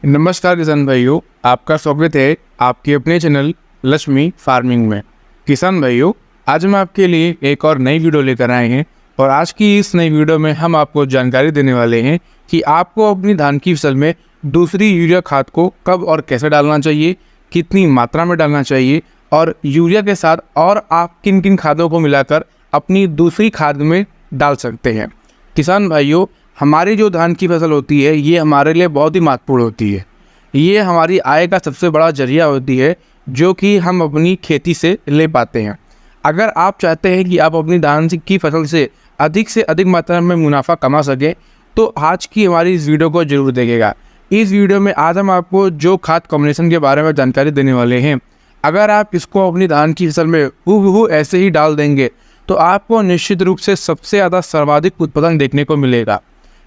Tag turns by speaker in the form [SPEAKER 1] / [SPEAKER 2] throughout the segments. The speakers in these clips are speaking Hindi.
[SPEAKER 1] नमस्कार किसान भाइयों, आपका स्वागत है आपके अपने चैनल लक्ष्मी फार्मिंग में। किसान भाइयों, आज हम आपके लिए एक और नई वीडियो लेकर आए हैं और आज की इस नई वीडियो में हम आपको जानकारी देने वाले हैं कि आपको अपनी धान की फसल में दूसरी यूरिया खाद को कब और कैसे डालना चाहिए, कितनी मात्रा में डालना चाहिए और यूरिया के साथ और आप किन किन खादों को मिलाकर अपनी दूसरी खाद में डाल सकते हैं। किसान भाइयों, हमारी जो धान की फसल होती है ये हमारे लिए बहुत ही महत्वपूर्ण होती है। ये हमारी आय का सबसे बड़ा जरिया होती है जो कि हम अपनी खेती से ले पाते हैं। अगर आप चाहते हैं कि आप अपनी धान की फसल से अधिक मात्रा में मुनाफा कमा सकें तो आज की हमारी इस वीडियो को जरूर देखिएगा। इस वीडियो में आज हम आपको जो खाद कॉम्बिनेशन के बारे में जानकारी देने वाले हैं, अगर आप इसको अपनी धान की फसल में हूबहू ऐसे ही डाल देंगे तो आपको निश्चित रूप से सबसे ज़्यादा सर्वाधिक उत्पादन देखने को मिलेगा।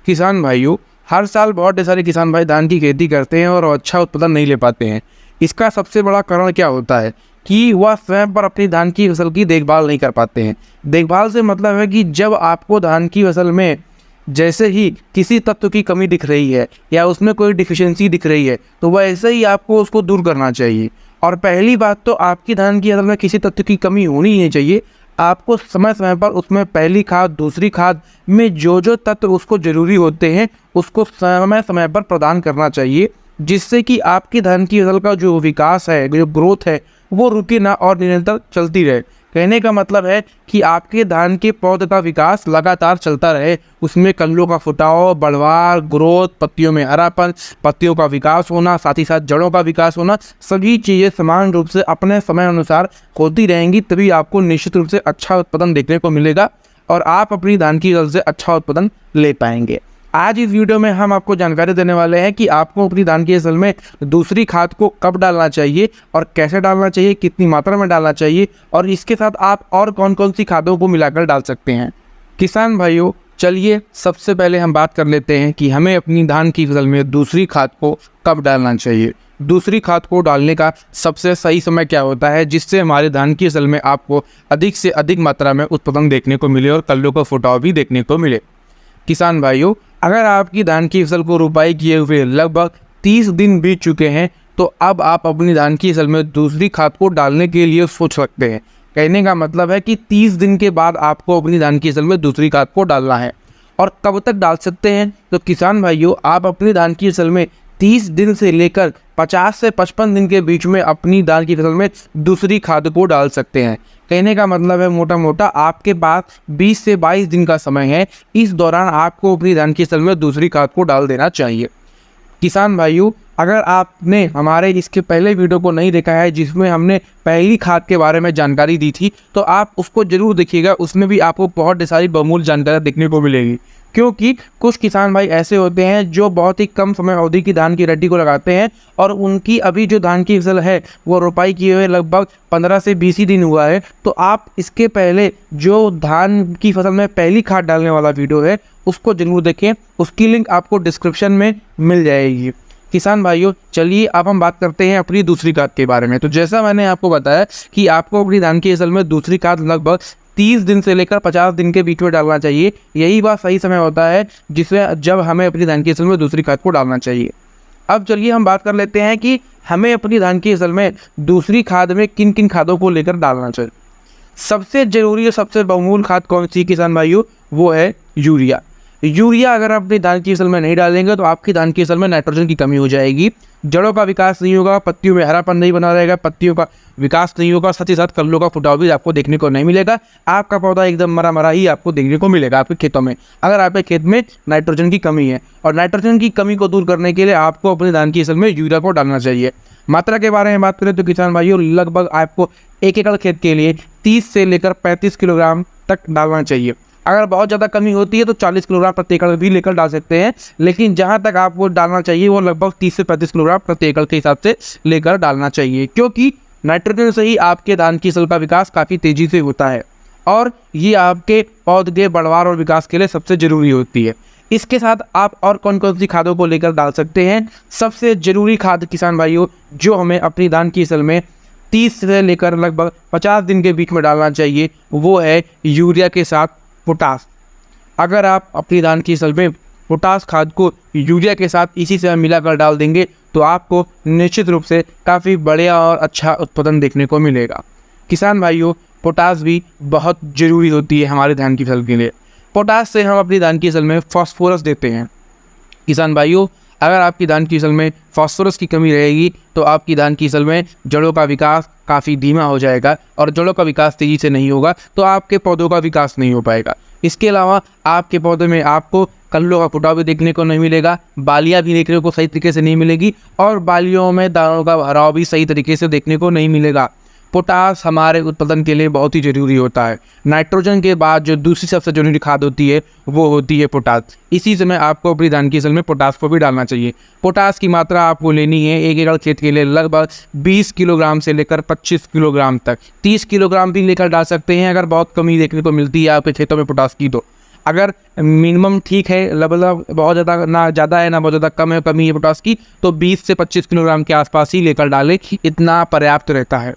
[SPEAKER 1] किसान भाइयों, हर साल बहुत सारे किसान भाई धान की खेती करते हैं और अच्छा उत्पादन नहीं ले पाते हैं। इसका सबसे बड़ा कारण क्या होता है कि वह स्वयं पर अपनी धान की फसल की देखभाल नहीं कर पाते हैं। देखभाल से मतलब है कि जब आपको धान की फसल में जैसे ही किसी तत्व की कमी दिख रही है या उसमें कोई डिफिशियंसी दिख रही है तो वैसे ही आपको उसको दूर करना चाहिए। और पहली बात तो आपकी धान की फसल में किसी तत्व की कमी होनी ही नहीं चाहिए। आपको समय समय पर उसमें पहली खाद दूसरी खाद में जो जो तत्व उसको ज़रूरी होते हैं उसको समय समय पर प्रदान करना चाहिए, जिससे कि आपकी धान की फसल का जो विकास है, जो ग्रोथ है, वो रुके ना और निरंतर चलती रहे। कहने का मतलब है कि आपके धान के पौधे का विकास लगातार चलता रहे, उसमें कलियों का फुटाव, बढ़वार, ग्रोथ, पत्तियों में हरापन, पत्तियों का विकास होना, साथ ही साथ जड़ों का विकास होना, सभी चीज़ें समान रूप से अपने समय अनुसार होती रहेंगी, तभी आपको निश्चित रूप से अच्छा उत्पादन देखने को मिलेगा और आप अपनी धान की फसल से अच्छा उत्पादन ले पाएंगे। आज इस वीडियो में हम आपको जानकारी देने वाले हैं कि आपको अपनी धान की फसल में दूसरी खाद को कब डालना चाहिए और कैसे डालना चाहिए, कितनी मात्रा में डालना चाहिए और इसके साथ आप और कौन कौन सी खादों को मिलाकर डाल सकते हैं। किसान भाइयों, चलिए सबसे पहले हम बात कर लेते हैं कि हमें अपनी धान की फसल में दूसरी खाद को कब डालना चाहिए। दूसरी खाद को डालने का सबसे सही समय क्या होता है जिससे हमारे धान की फसल में आपको अधिक से अधिक मात्रा में उत्पादन देखने को मिले और कलियों का फुटाव भी देखने को मिले। किसान भाइयों, अगर आपकी धान की फसल को रुपाई किए हुए लगभग 30 दिन बीत चुके हैं तो अब आप अपनी धान की फसल में दूसरी खाद को डालने के लिए सोच सकते हैं। कहने का मतलब है कि 30 दिन के बाद आपको अपनी धान की फसल में दूसरी खाद को डालना है। और कब तक डाल सकते हैं तो किसान भाइयों, आप अपनी धान की फसल में 30 दिन से लेकर 50 से 55 दिन के बीच में अपनी धान की फसल में दूसरी खाद को डाल सकते हैं। कहने का मतलब है मोटा मोटा आपके पास 20 से 22 दिन का समय है। इस दौरान आपको अपनी धान की फसल में दूसरी खाद को डाल देना चाहिए। किसान भाइयों, अगर आपने हमारे इसके पहले वीडियो को नहीं देखा है जिसमें हमने पहली खाद के बारे में जानकारी दी थी तो आप उसको जरूर देखिएगा। उसमें भी आपको बहुत सारी बहुमूल्य जानकारी देखने को मिलेगी, क्योंकि कुछ किसान भाई ऐसे होते हैं जो बहुत ही कम समय अवधि की धान की वैरायटी को लगाते हैं और उनकी अभी जो धान की फसल है वो रोपाई किए हुए लगभग 15 से 20 ही दिन हुआ है। तो आप इसके पहले जो धान की फसल में पहली खाद डालने वाला वीडियो है उसको जरूर देखें, उसकी लिंक आपको डिस्क्रिप्शन में मिल जाएगी। किसान भाइयों, चलिए अब हम बात करते हैं अपनी दूसरी खाद के बारे में। तो जैसा मैंने आपको बताया कि आपको अपनी धान की फसल में दूसरी खाद लगभग 30 दिन से लेकर 50 दिन के बीच में डालना चाहिए। यही बात सही समय होता है जिसमें जब हमें अपनी धान की फसल में दूसरी खाद को डालना चाहिए। अब चलिए हम बात कर लेते हैं कि हमें अपनी धान की फसल में दूसरी खाद में किन किन खादों को लेकर डालना चाहिए। सबसे जरूरी और सबसे बहुमूल्य खाद कौन सी किसान भाइयों, वो है यूरिया। यूरिया अगर आप अपनी धान की फसल में नहीं डालेंगे तो आपकी धान की फसल में नाइट्रोजन की कमी हो जाएगी, जड़ों का विकास नहीं होगा, पत्तियों में हरापन नहीं बना रहेगा, पत्तियों का विकास नहीं होगा, साथ ही साथ कलियों का फुटाव भी आपको देखने को नहीं मिलेगा। आपका पौधा एकदम मरा मरा ही आपको देखने को मिलेगा आपके खेतों में, अगर आपके खेत में नाइट्रोजन की कमी है। और नाइट्रोजन की कमी को दूर करने के लिए आपको अपनी धान की फसल में यूरिया को डालना चाहिए। मात्रा के बारे में बात करें तो किसान भाइयों, लगभग आपको 1 एकड़ खेत के लिए 30 से लेकर 35 किलोग्राम तक डालना चाहिए। अगर बहुत ज़्यादा कमी होती है तो 40 किलोग्राम प्रति एकड़ भी लेकर डाल सकते हैं, लेकिन जहां तक आपको डालना चाहिए वो लगभग 30 से 35 किलोग्राम प्रति एकड़ के हिसाब से लेकर डालना चाहिए, क्योंकि नाइट्रोजन से ही आपके धान की फसल का विकास काफ़ी तेज़ी से होता है और ये आपके पौधे के बढ़वार और विकास के लिए सबसे ज़रूरी होती है। इसके साथ आप और कौन कौन सी खादों को लेकर डाल सकते हैं। सबसे ज़रूरी खाद किसान भाइयों जो हमें अपनी धान की फसल में 30 से लेकर लगभग 50 दिन के बीच में डालना चाहिए वो है यूरिया के साथ पोटास। अगर आप अपनी धान की फसल में पोटास खाद को यूरिया के साथ इसी से मिलाकर डाल देंगे तो आपको निश्चित रूप से काफ़ी बढ़िया और अच्छा उत्पादन देखने को मिलेगा। किसान भाइयों, पोटास भी बहुत ज़रूरी होती है हमारे धान की फसल के लिए। पोटास से हम अपनी धान की फसल में फास्फोरस देते हैं। किसान भाइयों, अगर आपकी धान की फसल में फास्फोरस की कमी रहेगी तो आपकी धान की फसल में जड़ों का विकास काफ़ी धीमा हो जाएगा, और जड़ों का विकास तेज़ी से नहीं होगा तो आपके पौधों का विकास नहीं हो पाएगा। इसके अलावा आपके पौधे में आपको कल्लों का फुटाव भी देखने को नहीं मिलेगा, बालियाँ भी देखने को सही तरीके से नहीं मिलेगी, और बालियों में दानों का भराव भी सही तरीके से देखने को नहीं मिलेगा। पोटास हमारे उत्पादन के लिए बहुत ही ज़रूरी होता है। नाइट्रोजन के बाद जो दूसरी सबसे जरूरी खाद होती है वो होती है पोटास। इसी समय आपको अपनी धान की फसल में पोटास को भी डालना चाहिए। पोटास की मात्रा आपको लेनी है 1 एकड़ खेत के लिए लगभग 20 किलोग्राम से लेकर 25 किलोग्राम तक। 30 किलोग्राम भी लेकर डाल सकते हैं अगर बहुत कमी देखने को मिलती है आपके खेतों में पोटास की। तो अगर मिनिमम ठीक है, मतलब बहुत ज़्यादा ना ज़्यादा है ना बहुत ज़्यादा कम है, कमी है पोटास की, तो 20 से 25 किलोग्राम के आसपास ही लेकर डालें, इतना पर्याप्त रहता है।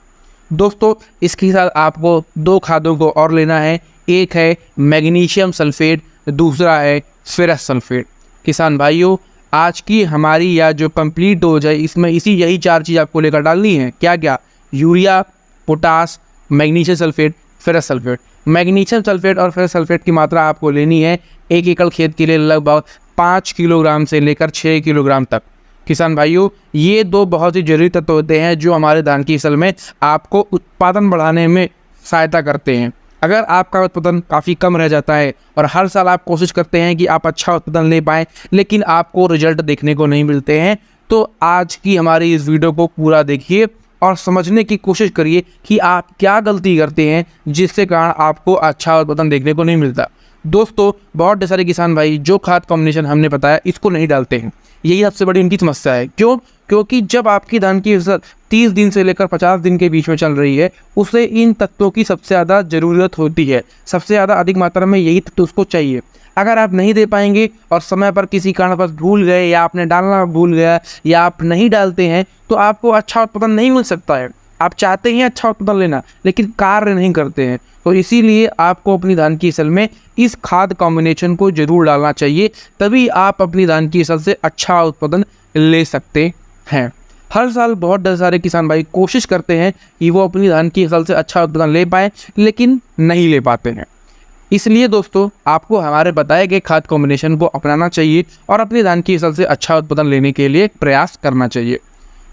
[SPEAKER 1] दोस्तों, इसके साथ आपको 2 खादों को और लेना है। एक है मैग्नीशियम सल्फेट, दूसरा है फेरस सल्फेट। किसान भाइयों, आज की हमारी या जो कंप्लीट डोज है इसमें यही 4 चीज़ आपको लेकर डालनी है। क्या क्या? Urea, potash, magnesium sulphate, ferrous sulphate. Magnesium sulphate और फेरस सल्फेट की मात्रा आपको लेनी है 1 एकड़ खेत के लिए लगभग 5 किलोग्राम से लेकर 6 किलोग्राम तक। किसान भाइयों, ये 2 बहुत ही जरूरी तत्व होते हैं जो हमारे धान की फसल में आपको उत्पादन बढ़ाने में सहायता करते हैं। अगर आपका उत्पादन काफ़ी कम रह जाता है और हर साल आप कोशिश करते हैं कि आप अच्छा उत्पादन ले पाएँ लेकिन आपको रिजल्ट देखने को नहीं मिलते हैं, तो आज की हमारी इस वीडियो को पूरा देखिए और समझने की कोशिश करिए कि आप क्या गलती करते हैं जिससे कारण आपको अच्छा उत्पादन देखने को नहीं मिलता। दोस्तों, बहुत सारे किसान भाई जो खाद कॉम्बिनेशन हमने बताया इसको नहीं डालते हैं। यही सबसे बड़ी उनकी समस्या है। क्यों? क्योंकि जब आपकी धान की फसल 30 दिन से लेकर 50 दिन के बीच में चल रही है, उसे इन तत्वों की सबसे ज़्यादा ज़रूरत होती है। सबसे ज़्यादा अधिक मात्रा में यही तत्व उसको चाहिए। अगर आप नहीं दे पाएंगे और समय पर किसी कारणवश भूल गए या आपने डालना भूल गया या आप नहीं डालते हैं तो आपको अच्छा उत्पादन नहीं मिल सकता है। आप चाहते हैं अच्छा उत्पादन लेना लेकिन कार्य नहीं करते हैं, तो इसीलिए आपको अपनी धान की फसल में इस खाद कॉम्बिनेशन को जरूर डालना चाहिए, तभी आप अपनी धान की फसल से अच्छा उत्पादन ले सकते हैं। हर साल बहुत सारे किसान भाई कोशिश करते हैं कि वो अपनी धान की फसल से अच्छा उत्पादन ले पाएँ लेकिन नहीं ले पाते हैं। इसलिए दोस्तों, आपको हमारे बताए गए खाद कॉम्बिनेशन को अपनाना चाहिए और अपनी धान की फसल से अच्छा उत्पादन लेने के लिए प्रयास करना चाहिए।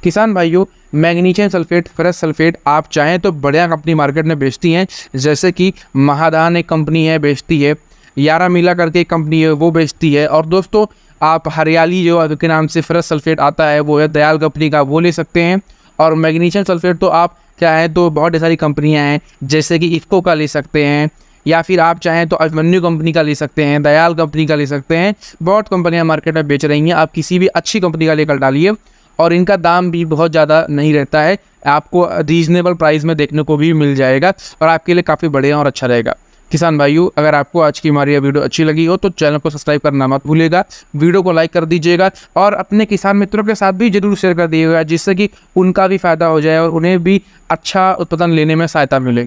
[SPEAKER 1] किसान भाइयों, मैग्नीशियम सल्फेट, फेरस सल्फेट आप चाहें तो बढ़िया कंपनी मार्केट में बेचती हैं, जैसे कि महादान एक कंपनी है बेचती है, यारा मिला करके एक कंपनी है वो बेचती है, और दोस्तों आप हरियाली जो के नाम से फेरस सल्फेट आता है वो है दयाल कंपनी का, वो ले सकते हैं। और मैग्नीशियम सल्फेट तो आप चाहें तो बहुत सारी कंपनियाँ हैं जैसे कि इफ्को का ले सकते हैं, या फिर आप चाहें तो अभिमन्यु कंपनी का ले सकते हैं, दयाल कंपनी का ले सकते हैं। बहुत कंपनियां मार्केट में बेच रही हैं, आप किसी भी अच्छी कंपनी का लेकर डालिए और इनका दाम भी बहुत ज़्यादा नहीं रहता है, आपको रीजनेबल प्राइस में देखने को भी मिल जाएगा और आपके लिए काफ़ी बढ़िया और अच्छा रहेगा। किसान भाइयों, अगर आपको आज की हमारी यह वीडियो अच्छी लगी हो तो चैनल को सब्सक्राइब करना मत भूलिएगा, वीडियो को लाइक कर दीजिएगा और अपने किसान मित्रों के साथ भी जरूर शेयर कर दीजिएगा जिससे कि उनका भी फायदा हो जाए और उन्हें भी अच्छा उत्पादन लेने में सहायता मिले।